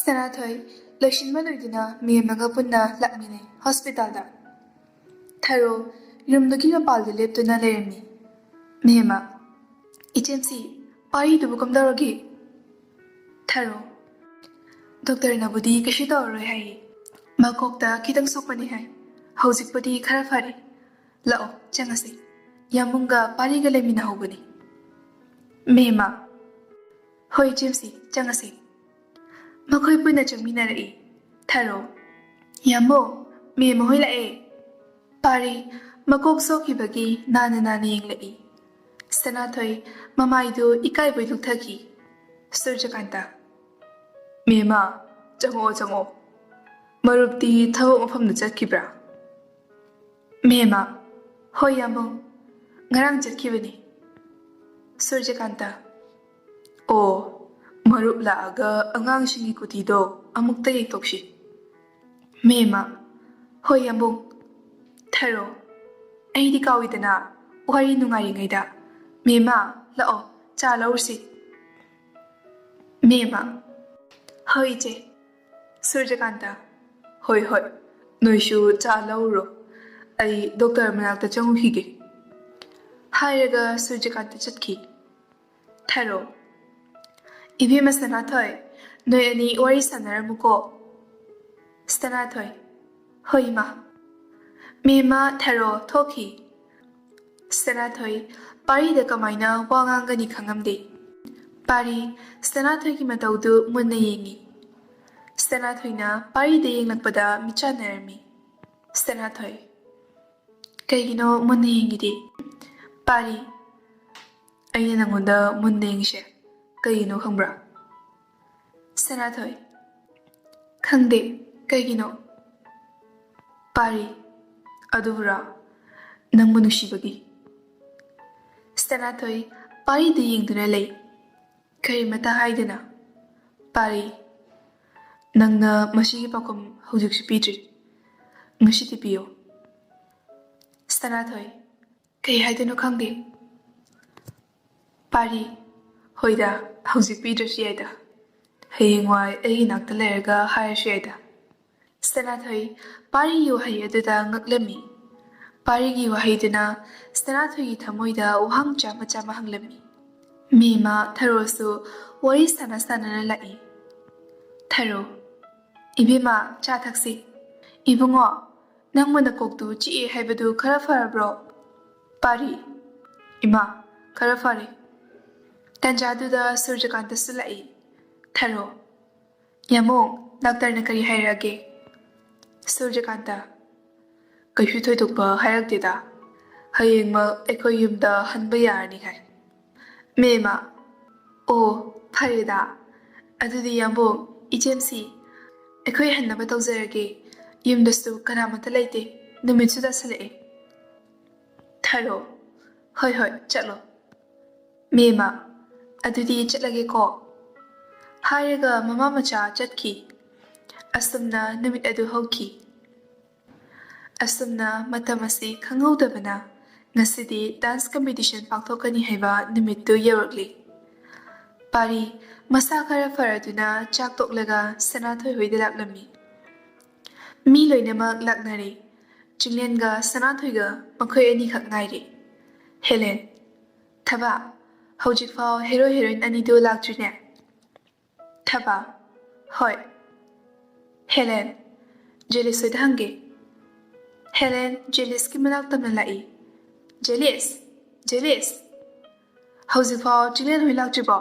Sanathoi, Lashinma Ludina, me Magapuna, Lakmine, Hospital da. Taro, Yumdaki Pal the lip to Nalermi. Mehema. HMC, Pari to become Dorogi. Taro. Doctor Nabudi, Kashida or Hai. Makokta, Kitang Sopani Hai. Housic Padi Karafari. Lao, Changasi. Yamunga, Pari Galemina Hoguni. Mehema. Hoi HMC, Changasi. Makoy puna changminarei. Taro. Yamo, me mohoi lae. Pari, makok sokibagi nana yenglei. Sanathoi, mamaido ikai boy luktaki. Surjakanta. Mema, jango. Marupti thawo mafam na chatkibra. Mema, hoi yamo, ngarang chatkibani. Surjakanta. Oh. Marup laaga angang shingi kutido amukta yektoksi. Mema, hoi yambung. Taro, aidi kawidana, wari nungari ngaida. Mema, lao, cha laursi. Mema, hoi je. Surjakanta, hoi, noishu cha lauro. Ay doktor manakta changu hige. Hairaga Surjakanta chatki. Taro, Ibima Sanathoi, no any worries and Ramuko. Stanathoi, Hoima. Mima Taro Toki. Stanathoi, Pari the Kamina, Wangangani Kangamdi. Pari, Stanathoi Mataudu Munayengi. Stanathoina, Pari the Yanglapada, Michanermi. Stanathoi. Kagino Munayengi. Pari, Ayanamunda Mundangshe. Kayino khambra. Sanathoi. Khangde, kayino. Pari, adubra, nang manushibagi. Sanathoi, pari de yingduna lay. Karimata haidana. Pari, nang na masigi pakom hujik shipitri. Ngashiti piyo. Sanathoi, kay haidano khangde. Pari, Hoida, housic Peter Shieda. Haying why a knocked the lerga higher sheda. Stanathoi, Pari you hayedda ngaklemi. Pari you haidena, Stanathoi tamoida, Uhang Jama hanglemi. Mima, Tarosu, Wari Stana lai. Taro, Ibima, Chataxi. Ibungo, Nangmana koktu, Chi Hebedu, Karafara bro. Pari, Ima, Karafari. Tanjaduda Surjakanta Sulai. Taro. Yamong, Doctor Nakari Hairage. Surjakanta. Kayutoy tukpa Hairagdida. Haying ma ekoyum da Hanbayarni hai. Mema. Oh, Parida. Adudi Yambong, HMC. Ekoy Hannabatozerage. Yum the stu Kanamatalate. Numitsuda Sale. Taro. Hoi, chalo. Mema. Adudi chatlage ko. Hairaga mama macha chatki. Asumna numit adu hoki. Asumna matamasi kangudabana. Ngasidi dance competition pangthokani haiba numittu yarakli. Pari masakara faraduna chaktoklaga Sanathoi hoidalaklami. Mi loinamak laknari. Jinglenga Sanathoiga makoy ani khak ngairi. Helen. Thaba. Hojik fao hero heroine anido laktrine. Thaba. Hoi. Helen. Jelis hange. Helen jelis ki manak tamna lai. Jelis. Hojik fao jinglen hoi laktribo.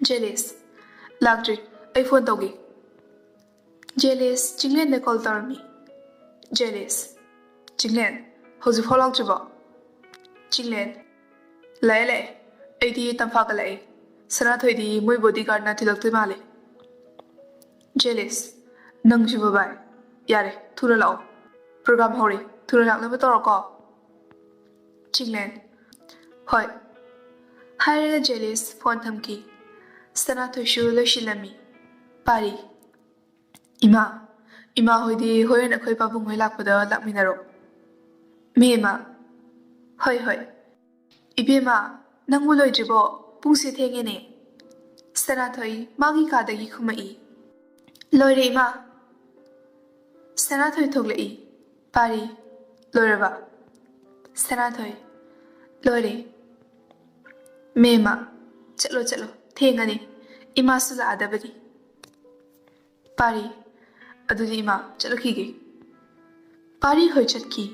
Jelis. Laktri. iPhone togi. Jelis jinglen de call tarmi. Jelis. Jinglen. Hojik fao laktribo. Jinglen. Lay, AD Tampakale. Sanathoi di muy bodyguard na tilakti male. Jealous. Nang jibabai. Yare, thura lao. Program hori, thura lak na batoroko. Chinglen. Hoi. Hairaga jealous phone thamki. Sanathoi shu lo shilami. Pari. Ima. Ima hoidi horen akhoi pabung hoi lakpada lakminaro. Mema. Hoi. Ibema, nangmu loidribo pungsi thengene. Sanathoi magi kadagi khumai. Loire ima. Sanathoi thoglai. Pari. Loiraba. Sanathoi. Loire. Mema. Chalo. Thengani. Ima sula adabadi. Pari. Adudi ima. Chalo kige. Pari hoi chatki.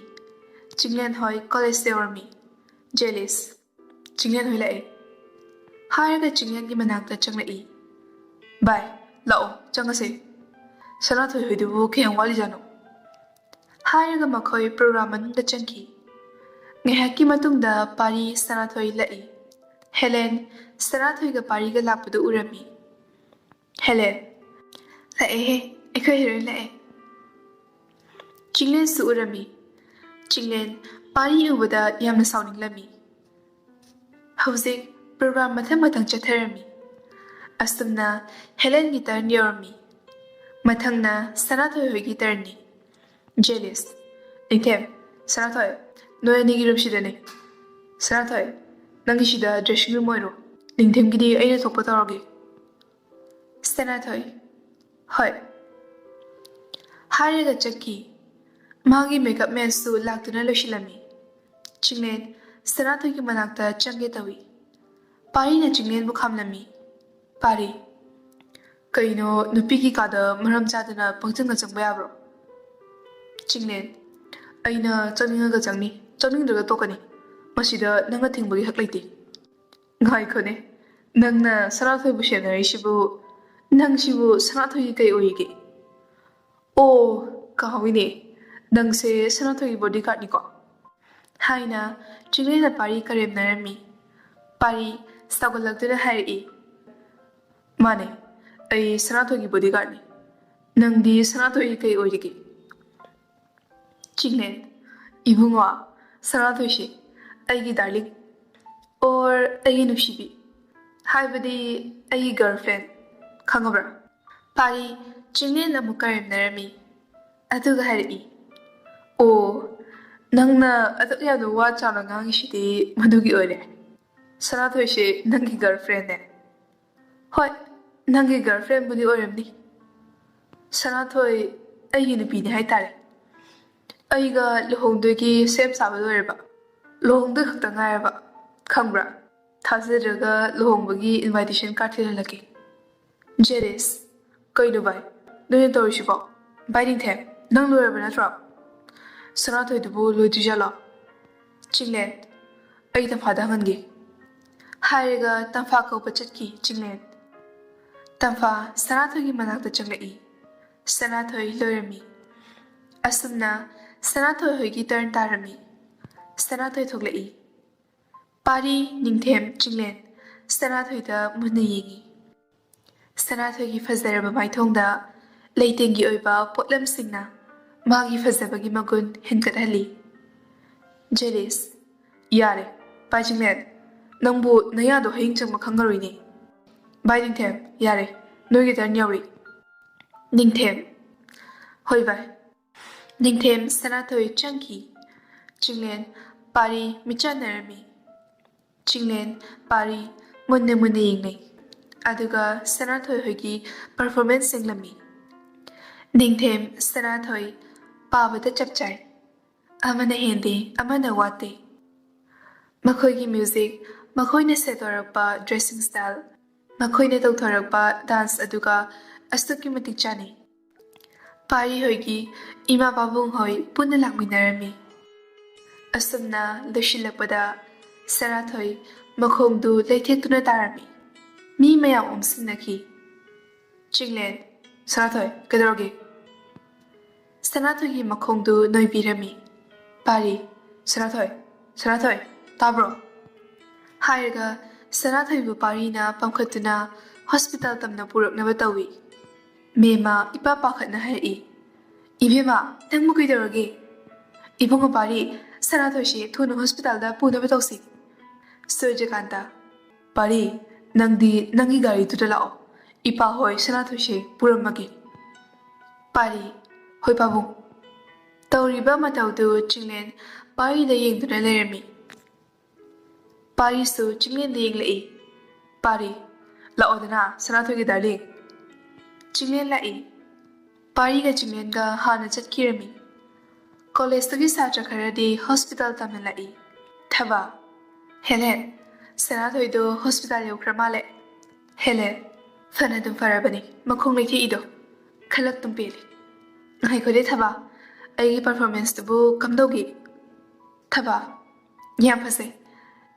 Chinglen hoi college se ormi. Jealous. Chinglen hoi lae. Hairaga chinglen ki manakta changlai. Bye. Lao. Changase. Sanathoi hoi dubu kayang wali jano. Hairaga makhoi program manungda changki. Ngayhaki matungda pari Sanathoi lai. Helen, Sanathoi ga pari ga lakpadu urami. Helen. Lae he. Ekoi heroin lae. Chinglen su urami. Chinglen pari ubada yamna sauning lami. Hauzik program matang chatharami. Astumna Helen gi turn yorami. Mathangna Sanathoi hoi gi turn ni. Jealous. Ningthem, Sanathoi, noy nigi room shidane. Sanathoi, nangi shida dressing room oiro. Ningthem gidi aina thokpa tawrage. Sanathoi. Hoi. Hariga chakki. Magi makeup man su laktuna loshilami. Chinglen Sanathoi ki manakta change tawi. Pari na chinglen bu khamlami. Pari. Kaino nupi ki kada maram chadana pangchanga changba yabro. Chinglen. Aina changninga changni. Changninga tokani. Masida nanga thingbagi hak laiti. Ngai khone. Nangna Sanathoi bu shenari shibu. Nang shibu Sanathoi kai oige. Oh, kahawine. Nang se Sanathoi bodyguard ni ko. Haina chinglen na pari karem narami. Pari sagolagduna hari. Mane. Ay Sanathoi ki bodyguard ni. Nang di Sanathoi kai oige. Chinglen. Ibungwa. Sanathoi shi. Aigi darling. Or aigi nupshibi. Haibadi aigi girlfriend. Khangabra. Pari chinglen amu karem narami. Aduga hari. Oh. Nangna atuk yanu wa chana ngangi shidi madugi oire. Sanathoi shi nangi girlfriend ne. Hoi. Nangi girlfriend budi oiramni. Sanathoi aigi nupi ni hai tare. Aiga luhongdogi sem sabado oirba. Luhongdo khakta ngairba. Khangbra. Thaziraga luhongbagi invitation card thilalaki. Jealous. Kaino bai. Noy torishibo. Bai Ningthem. Nang loirba natra. Sanathoi dubu loidrijalo. Chinglen. Ai tamfada hangi. Hairiga tamfa kaupa chatki Chinglen. Tamfa Sanathoi gi manakta changlai. Sanathoi loirami. Asumna Sanathoi hoi gi turn tarami. Sanathoi thoglai. Pari Ningthem Chinglen. Sanathoi da munna yengi. Sanathoi gi fazaraba maithongda leitengi oiba potlam singna. Magi fazabagi magun hinkat hali. Jealous. Yare. Bai Chinglen. Nangbu nayado haing changma khangaroi ni. Bai Ningthem. Yare. Noigi turn yauri. Ningthem. Hoi bai. Ningthem Sanathoi changki. Chinglen pari michanarami. Chinglen pari munne yengnai. Aduga Sanathoi hoigi performance singlami. Ningthem Sanathoi pabada chapchai. Amana hindi, amana wate. Makhoigi music, makhoina setorakpa dressing style, makhoina tawthorakpa dance aduga astuki matik chani. Pari hoigi ima babung hoi punna lakminarami. Asumna loshilakpada Sanathoi makhongdu leithekuna tarami. Mi mayam omsinaki. Chinglen. Sanathoi kedoroge. Sanathoi gi makhongdu noibirami. Pari. Sanathoi tabro. Hairiga Sanathoi bu pari na pamkhatuna hospital tamna puraknaba tawi. Mema ipa pakhatna hai. Ibema nangmu kedoroge. Ibunga pari Sanathoi shi thuna hospital da punaba tawsi. Surjakanta. Pari nangi gari tuta lao. Ipa hoi Sanathoi shi puramagi. Pari Hoi pabung. Tauriba mataudu Chinglen pari da yengduna lerami. Pari su Chinglen da yenglai. Pari. Laodana Sanathoi ki darling. Chinglen lai. Pari ga Chinglen ga hana chatkirami. College to ki sacha kharadi hospital tamin lai. Thaba. Helen. Sanathoi do hospital yokramale. Helen. Fanadum farabani. Makong leki ido. Khalak tumpeli. Hai ko de thaba. Ai performance to bu kamdogi. Thaba. Yam phase.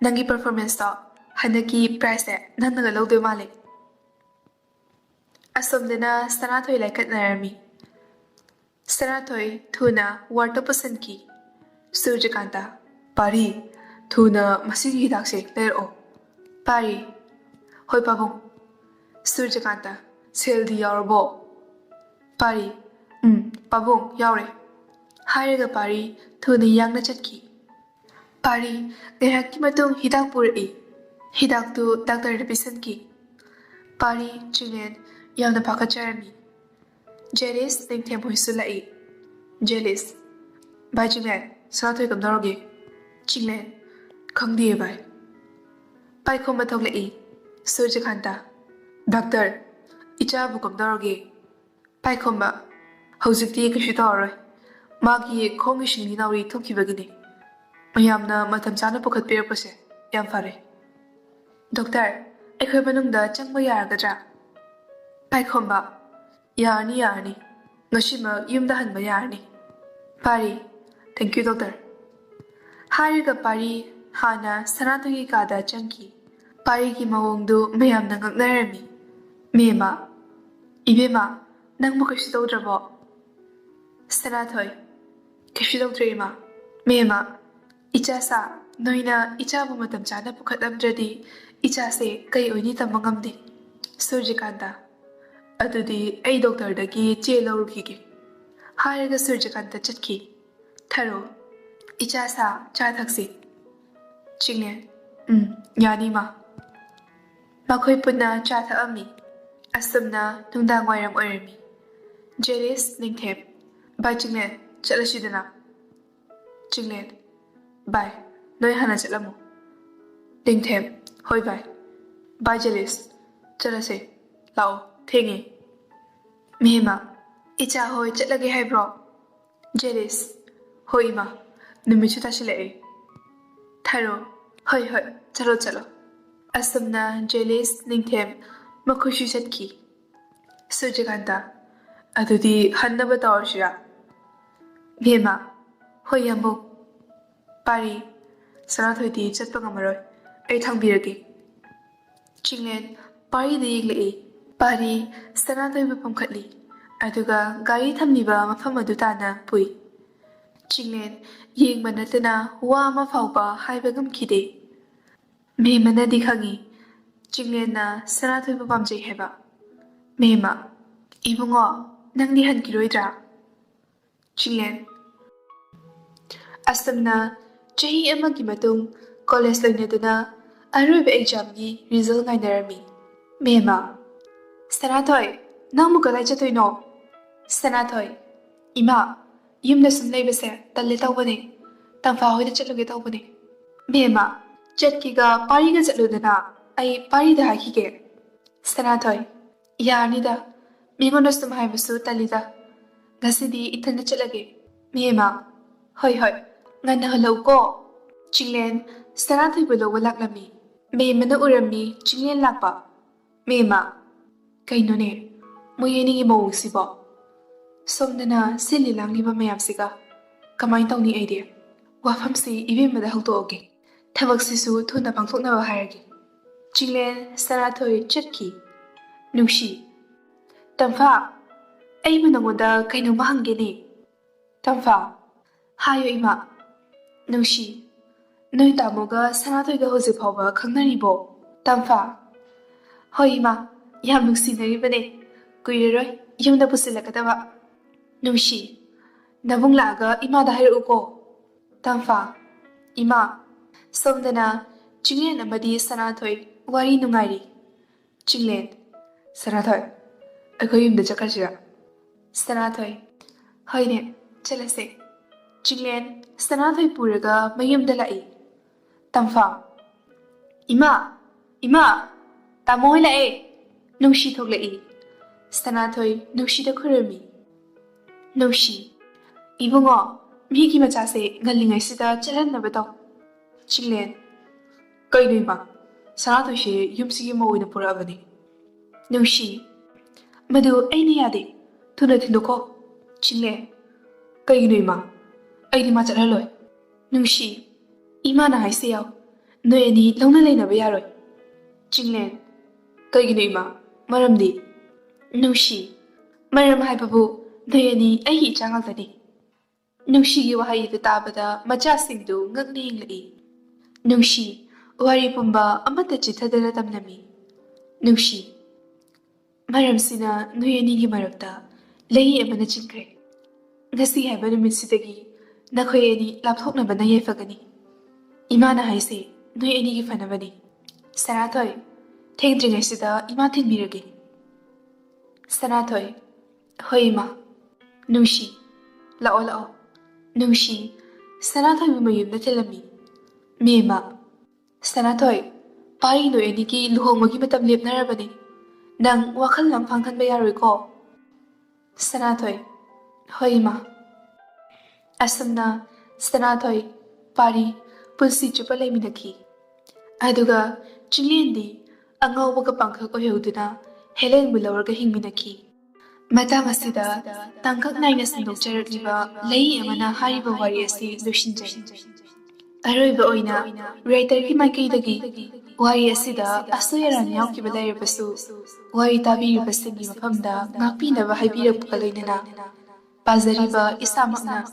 Nangi performance to hanaki price nanaga lawde male. Asomdena Sanathoi laikat narami. Sanathoi thuna warta pasan ki. Surjakanta. Pari. Thuna masigi hidakse lero. Pari. Hoi pabung. Surjakanta. Seldi yaurbo. Pari. Pabung yaure. Hairaga pari thuna yangna chatki. Pari ngayaki matung hidak puri. Hidak tu doctor repisan ki. Pari Chinglen yamna pakacharami. Jealous Ningthoujam huisulai. Jealous. Bye Chinglen. Sanathoi kamdaroge. Chinglen. Khangdiye bye. Bye khomba thoglai. Surjakanta. Doctor. Icha bu kamdaroge. Bye khomba. Hojikti kishu tawroi. Magi khongi shingni nauri thokibagini. Mayamna matam chana pukhat pirakpase. Yam fare. Doctor. Akhoi manungda changba yaragadra. Bye khomba. Yarni. Ngashima yumda hanba yarni. Pari. Thank you, doctor. Hariga pari hana Sanathoi ki kada changki. Pari ki mawongdu mayamna ngaknarami. Mema. Ibema. Nangmu kashi tawdrabo. Sanathoi. Kashi tawdraima. Mema. Icha sa. Noina icha bu matam chana pukhat amdradi. Icha se kai oini tamangamdi. Surjakanta. Adudi ay doctor dagi che lawrukige. Hariga Surjakanta chatki. Tharo. Icha sa cha thaksi. Chinglen. Yani ma. Makhoi punna cha thakami. Asumna nungdang wairam oirami. Jealous Ningthoujam. Bye Chinglen. Chalashidana. Chinglen. Bye. Noi hana chalamu. Ningthoujam. Hoi bye. Bye Jealous. Chalase. Lao. Thengi. Mihima. Icha hoi chatlage hai bro. Jealous. Hoi ma. Numichu tashilai. Tharo. Hoi. Chalo. Asumna Jealous Ningthoujam makhushu chatki. Surjakanta. Adudi hannaba tawrshira. Mihima. Hoi yambu. Pari. Sanathoi di chatpa ngamaroi. Ai thangbirage. Chinglen pari da yeglai. Pari Sanathoi bu pamkhatli. Aduga gari thamliba mafam adu tana pui. Chinglen yengba natana wa ma fawba haiba gamkhide. Mehmana di khangi. Chinglen na Sanathoi bu pamjai heba. Mehma. Ibungo nangdi hankiroidra. Chinglen. Astamna chahi amagi matung college loinaduna aroiba exam gi result ngainarami. Mehma. Sanathoi, nangmu kalai chatoino. Sanathoi. Ima, yumda sum leibase talle tawbane. Tangfa hoida chatluge tawbane. Mehma. Chatkiga pariga chatludana. Ai parida hakige. Sanathoi. Yarnida. Mingonda sum haibasu talida. Gasidi ithanda chatlage. Mehma. Hoi. Ngana halau ko. Chinglen Sanathoi bu lawwa laklami. Mehmana urami Chinglen lakpa. Mehma. Kainone. Moyeningi mawongsibo. Somdana sili langliba mayamsiga. Kamain tawni aide. Wafamsi ibimada hautoge. Thabaksisu thuna pangthoknaba hairagi. Chinglen Sanathoi chatki. Nungshi. Tamfa. Aibu nangoda kainoma hangeni. Tamfa. Hayo ima. Nungshi. Noi tamoga Sanathoi ga hozik phawba khangnaribo. Tamfa. Hoi ima. Yam nungsinaribane. Kuireroi yumda pusilakadaba. Nungshi. Nabung laga imada hairuko. Tamfa. Ima. Somdana Chinglen amadi Sanathoi wari nungairi. Chinglen. Sanathoi. Akhoi yumda chakashira. Sanathoi. ꯍꯣꯏꯅꯦ, ꯆꯠꯂꯁꯦ. ꯆꯤꯡꯂꯦꯟ ꯁꯅꯥꯊꯣꯏ ꯄꯨꯔꯒ ꯃꯌꯨꯝꯗ ꯂꯥꯛꯏ. ꯇꯝꯐꯥ, ꯏꯃꯥ, ꯏꯃꯥ, ꯇꯥꯃꯣ ꯍꯣꯏ ꯂꯥꯛꯑꯦ. ꯅꯨꯡꯁꯤ ꯊꯣꯛꯂꯛꯏ. ꯁꯅꯥꯊꯣꯏ ꯅꯨꯡꯁꯤꯗ ꯈꯨꯔꯨꯝꯃꯤ. ꯅꯨꯡꯁꯤ, 이붕어, 미기 마차세 ngallingaisida chalanaba daw. Chinglen, kay no ima, sanato siya yumsigi mo na purabani. Nungshi, madu ay niyade, tunad hindo ko. Chinglen, kay no ima, ay di machalaloy. Nungshi, ima na hay siyaw, no ni lang na lay na bayaroy. Chinglen, kay no ima, maramdi. Nungshi, maram hay babu, no ni ay hiichangal tani. Nungshi wahayida tabada machasingdu ngaknihingla'i. Nungshi, wari pumba amata chithadala tamnami. Nungshi, maramsina nuyanigi marakta layi amana chingkre. Ngasi haiba numitsidagi nakhoyani lapthoknaba na yefagani. Imana haise nuyanigi fanabani. Sanathoy, thengdringaisida ima thinbirage. Sanathoy, hoy ima. Nungshi, lao lao. Nungshi, Sanathoy mayumda tilami. Mema, Sanathoy, pari no eniki luhongmagi matam lepnarabani. Nang wakal lang pangkan bayaroy ko. Sanathoy, hoy ma. Asamna, Sanathoy, pari, pulsi chupa layminaki. Aduga, chinglendi, ang ngawag pangkak o yauduna, helen mulawarga hingminaki. Matang asida, tangkak na inasandok charagniba, layi amana hariba wari asi lushinjay. Aroiba oina, writer ki maikaydagi, wari asida asoyaran yawkiba layrabasu, wari tabiribasingi mapamda, ngakpinaba haybirag pagaloynana. Pazariba isamakna,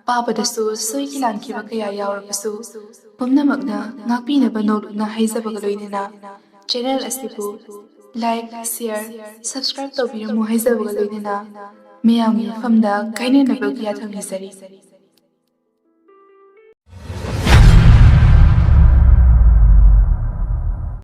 papadasu soykilankiba kaya yawrabasu, pumnamakna ngakpinaba nolukna haizabagaloynana. Channel asibu, like, share, subscribe to biramu haizabagaloynana. Miyamgi famda kainanaba kaya thangisari.